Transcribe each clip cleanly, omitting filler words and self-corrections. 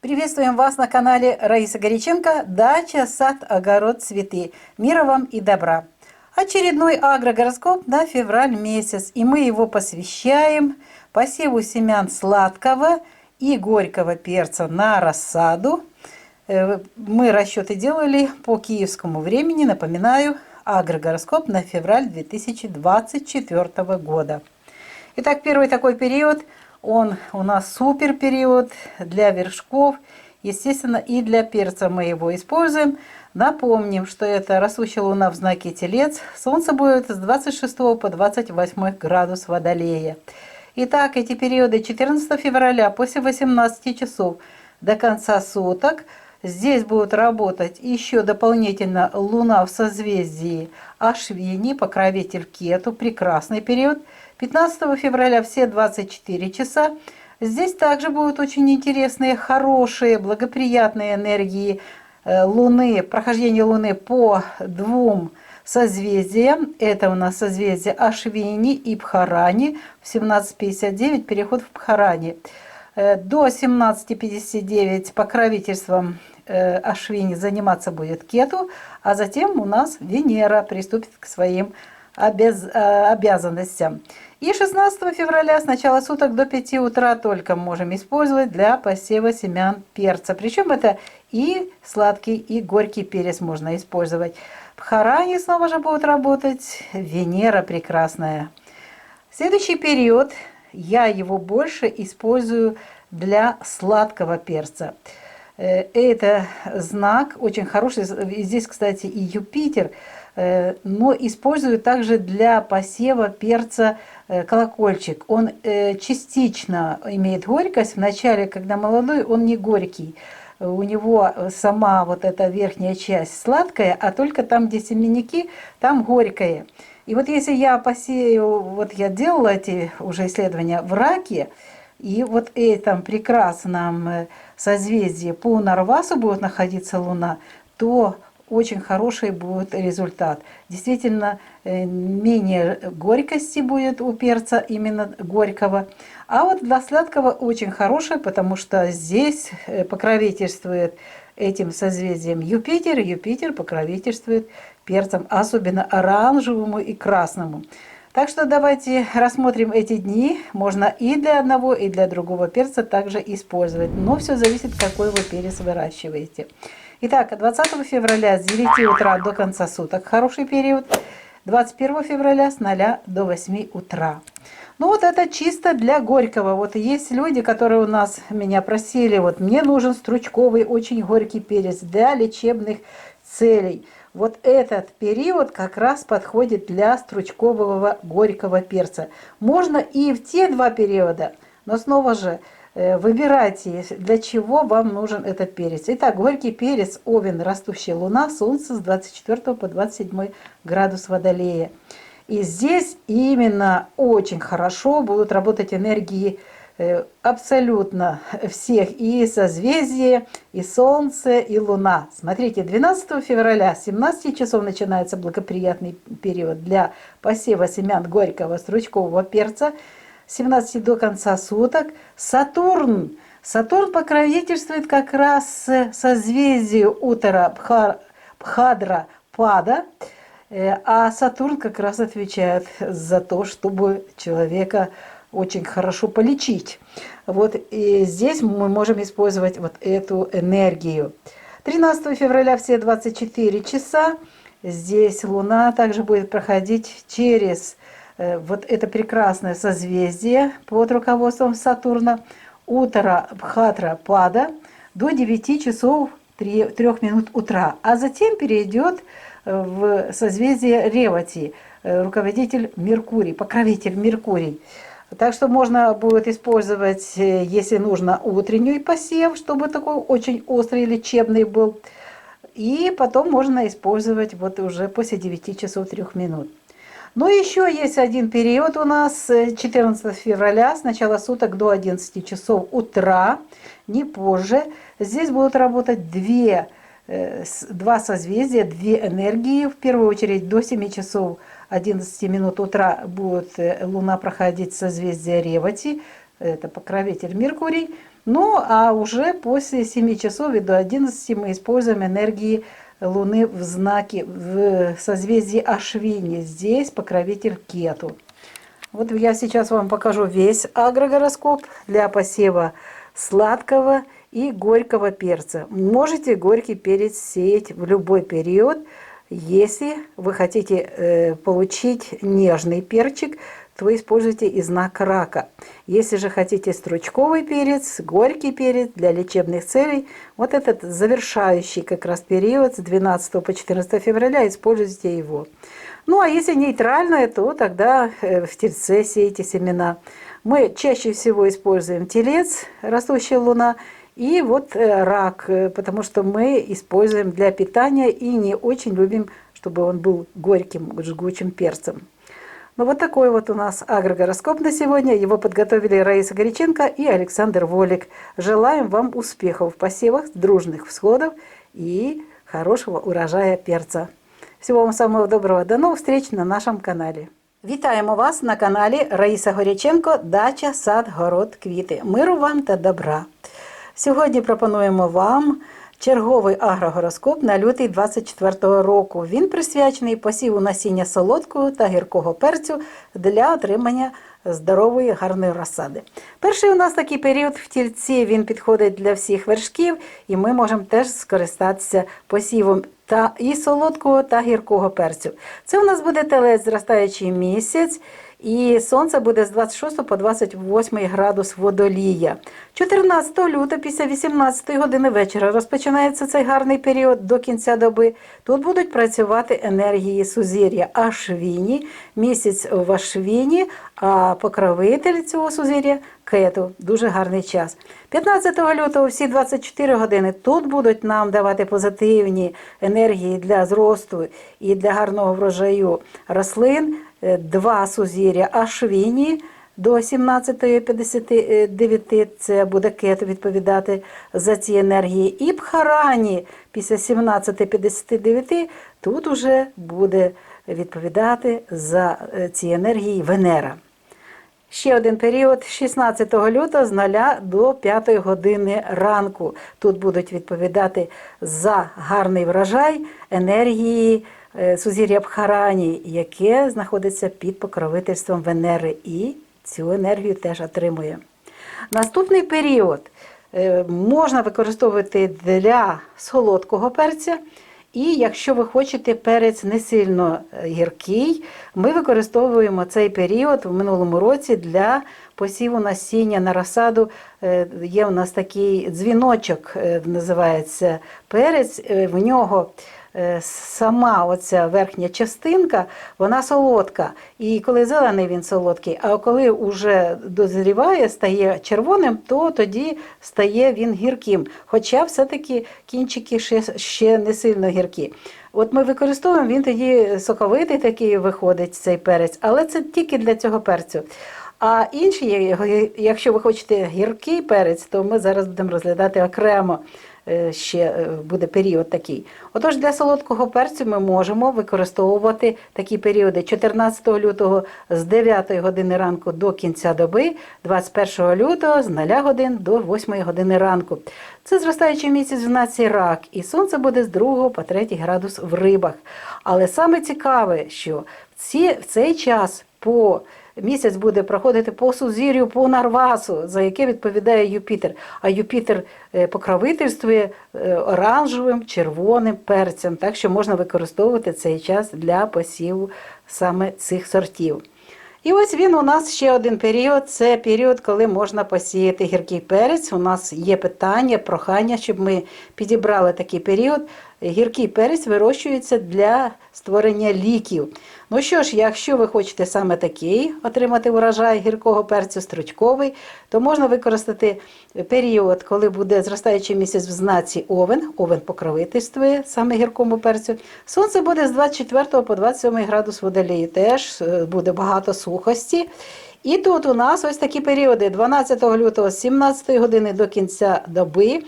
Приветствуем вас на канале Раиса Горяченко «Дача, сад, огород, цветы». Мира вам и добра. Очередной агрогороскоп на февраль месяц, и мы его посвящаем посеву семян сладкого и горького перца на рассаду. Мы расчеты делали по киевскому времени, напоминаю, агрогороскоп на февраль 2024 года. Итак, первый такой период, он у нас супер период для вершков, естественно, и для перца мы его используем. Напомним, что это растущая луна в знаке Телец, солнце будет с 26 по 28 градус Водолея. Итак, эти периоды 14 февраля после 18 часов до конца суток. Здесь будут работать еще дополнительно луна в созвездии Ашвини, покровитель Кету, прекрасный период. 15 февраля все 24 часа. Здесь также будут очень интересные, хорошие, благоприятные энергии Луны, прохождение Луны по двум созвездиям. Это у нас созвездие Ашвини и Бхарани. В 17:59 переход в Бхарани. До 17:59 покровительством Ашвини заниматься будет Кету, а затем у нас Венера приступит к своим обязанностям. И 16 февраля с начала суток до 5 утра только можем использовать для посева семян перца. Причем это и сладкий, и горький перец можно использовать. В Бхарани снова же будут работать, Венера прекрасная. Следующий период я его больше использую для сладкого перца. Это знак очень хороший. Здесь, кстати, и Юпитер, но использую также для посева перца колокольчик. Он частично имеет горькость. Вначале, когда молодой, он не горький. У него сама вот эта верхняя часть сладкая, а только там, где семенники, там горькое. И вот если я посею, вот я делала эти уже исследования в Раке, и вот в этом прекрасном созвездии по Нарвасу будет находиться Луна, то очень хороший будет результат. Действительно, менее горькости будет у перца, именно горького. А вот для сладкого очень хороший, потому что здесь покровительствует этим созвездием Юпитер. Юпитер покровительствует перцам, особенно оранжевому и красному. Так что давайте рассмотрим эти дни. Можно и для одного, и для другого перца также использовать. Но все зависит, какой вы перец выращиваете. Итак, 20 февраля с 9 утра до конца суток хороший период. 21 февраля с 0 до 8 утра. Ну вот это чисто для горького. Вот есть люди, которые у нас меня просили, вот мне нужен стручковый очень горький перец для лечебных целей. Вот этот период как раз подходит для стручкового горького перца. Можно и в те два периода, но снова же выбирайте, для чего вам нужен этот перец. Итак, горький перец, Овен, растущая луна, солнце с 24 по 27 градус Водолея. И здесь именно очень хорошо будут работать энергии абсолютно всех, и созвездия, и Солнце, и Луна. Смотрите, 12 февраля с 17 часов начинается благоприятный период для посева семян горького стручкового перца. С 17 до конца суток Сатурн. Сатурн покровительствует как раз созвездию Утара Бхадра Пада, а Сатурн как раз отвечает за то, чтобы человека очень хорошо полечить. Вот и здесь мы можем использовать вот эту энергию. 13 февраля все 24 часа здесь Луна также будет проходить через вот это прекрасное созвездие под руководством Сатурна, Утара Бхадра Пада, до 9 часов 3 минут утра, а затем перейдет в созвездие Ревати, руководитель Меркурий, покровитель Меркурий. Так что можно будет использовать, если нужно, утренний посев, чтобы такой очень острый лечебный был. И потом можно использовать вот уже после 9 часов 3 минут. Но еще есть один период у нас, 14 февраля, с начала суток до 11 часов утра, не позже. Здесь будут работать два созвездия, две энергии. В первую очередь до 7 часов 11 минут утра будет Луна проходить созвездие Ревати, это покровитель Меркурий. Ну, а уже после 7 часов и до 11 мы используем энергии Луны в знаке, в созвездии Ашвини. Здесь покровитель Кету. Вот я сейчас вам покажу весь агрогороскоп для посева сладкого и горького перца. Можете горький перец сеять в любой период, если вы хотите получить нежный перчик, то вы используете и знак рака. Если же хотите стручковый перец, горький перец для лечебных целей, вот этот завершающий как раз период с 12 по 14 февраля, используйте его. Ну, а если нейтральное, то тогда в тельце сеете семена. Мы чаще всего используем телец, растущая луна, и вот рак, потому что мы используем для питания и не очень любим, чтобы он был горьким, жгучим перцем. Ну, вот такой вот у нас агрогороскоп на сегодня. Его подготовили Раиса Горяченко и Александр Волик. Желаем вам успехов в посевах, дружных всходов и хорошего урожая перца. Всего вам самого доброго. До новых встреч на нашому каналі. Вітаємо вас на каналі Раїса Горяченко «Дача, сад, город, квіти». Миру вам та добра. Сьогодні пропонуємо вам черговий агрогороскоп на лютий 2024 року. Він присвячений посіву насіння солодкого та гіркого перцю для отримання здорової, гарної розсади. Перший у нас такий період в тільці, він підходить для всіх вершків, і ми можемо теж скористатися посівом і солодкого, та гіркого перцю. Це у нас буде телець, зростаючий місяць, і сонце буде з 26 по 28 градус водолія. 14 лютого після 18 години вечора розпочинається цей гарний період до кінця доби. Тут будуть працювати енергії сузір'я Ашвіні, місяць в Ашвіні, а покровитель цього сузір'я Кету. Дуже гарний час. 15 лютого всі 24 години тут будуть нам давати позитивні енергії для зросту і для гарного врожаю рослин. Два сузір'я Ашвіні до 17:59, це буде Кету відповідати за ці енергії. І Бхарані після 17:59 тут уже буде відповідати за ці енергії Венера. Ще один період 16 лютого з 0 до 5 години ранку. Тут будуть відповідати за гарний врожай енергії сузір'я Бхарані, яке знаходиться під покровительством Венери, і цю енергію теж отримує. Наступний період можна використовувати для солодкого перця, і якщо ви хочете перець не сильно гіркий, ми використовуємо цей період в минулому році для посіву насіння на розсаду. Є у нас такий дзвіночок, називається перець, в нього сама оця верхня частинка, вона солодка. І коли зелений, він солодкий, а коли вже дозріває, стає червоним, то тоді стає він гірким. Хоча все-таки кінчики ще не сильно гіркі. От ми використовуємо, він тоді соковитий такий виходить, цей перець, але це тільки для цього перцю. А інші, якщо ви хочете гіркий перець, то ми зараз будемо розглядати окремо. Ще буде період такий. Отож, для солодкого перцю ми можемо використовувати такі періоди 14 лютого з 9 години ранку до кінця доби, 21 лютого з 0 годин до 8 години ранку. Це зростаючий місяць в знаці Рак, і сонце буде з 2 по 3 градус в рибах. Але саме цікаве, що в цей час місяць буде проходити по сузір'ю Пунарвасу, за яке відповідає Юпітер. А Юпітер покровительствує оранжевим, червоним перцем. Так що можна використовувати цей час для посіву саме цих сортів. І ось він у нас ще один період. Це період, коли можна посіяти гіркий перець. У нас є питання, прохання, щоб ми підібрали такий період. Гіркий перець вирощується для створення ліків. Ну що ж, якщо ви хочете саме такий отримати урожай гіркого перцю, стручковий, то можна використати період, коли буде зростаючий місяць в знаці Овен. Овен покровительствує саме гіркому перцю. Сонце буде з 24 по 27 градус водолію. Теж буде багато сухості. І тут у нас ось такі періоди 12 лютого з 17 години до кінця доби.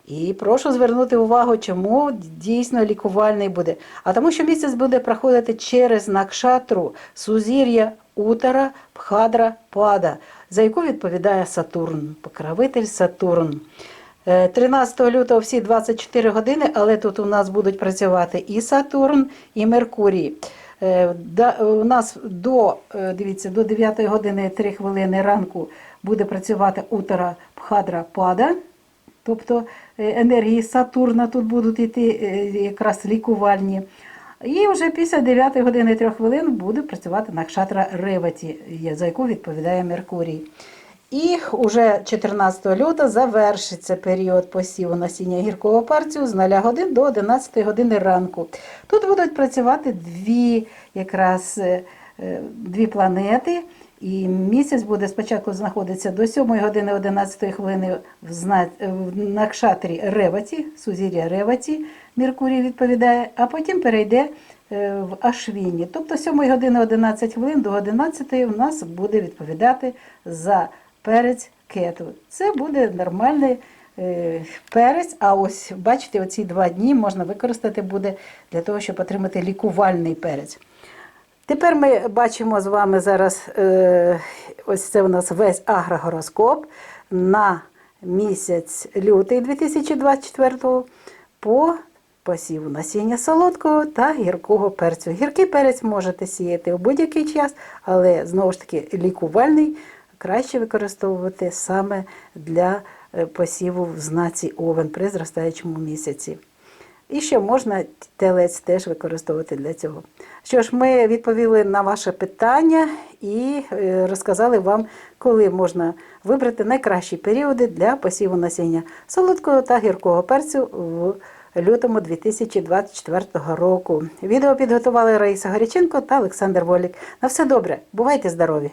І прошу звернути увагу, чому дійсно лікувальний буде. А тому, що місяць буде проходити через накшатру сузір'я Утара, Бхадра, Пада, за яку відповідає Сатурн, покровитель Сатурн. 13 лютого всі 24 години, але тут у нас будуть працювати і Сатурн, і Меркурій. У нас дивіться, до 9 години 3 хвилини ранку буде працювати Утара, Бхадра, Пада. Тобто енергії Сатурна тут будуть йти якраз лікувальні. І вже після 9 години 3 хвилин буде працювати накшатра Реваті, за яку відповідає Меркурій. І вже 14 лютого завершиться період посіву насіння гіркого перцю з 0 годин до 11 години ранку. Тут будуть працювати дві планети. І місяць буде спочатку знаходитися до 7 години 11 хвилини в накшатрі Реваті, сузір'я Реваті, Меркурій відповідає, а потім перейде в Ашвіні. Тобто 7 години 11 хвилин до 11 у нас буде відповідати за перець кету. Це буде нормальний перець, а ось бачите, оці 2 дні можна використати буде для того, щоб отримати лікувальний перець. Тепер ми бачимо з вами зараз, ось це у нас весь агрогороскоп на місяць лютий 2024 по посіву насіння солодкого та гіркого перцю. Гіркий перець можете сіяти у будь-який час, але знову ж таки лікувальний краще використовувати саме для посіву в знаці Овен при зростаючому місяці. І ще можна телець теж використовувати для цього. Що ж, ми відповіли на ваше питання і розказали вам, коли можна вибрати найкращі періоди для посіву насіння солодкого та гіркого перцю в лютому 2024 року. Відео підготували Раїса Горяченко та Олександр Волік. На все добре, бувайте здорові!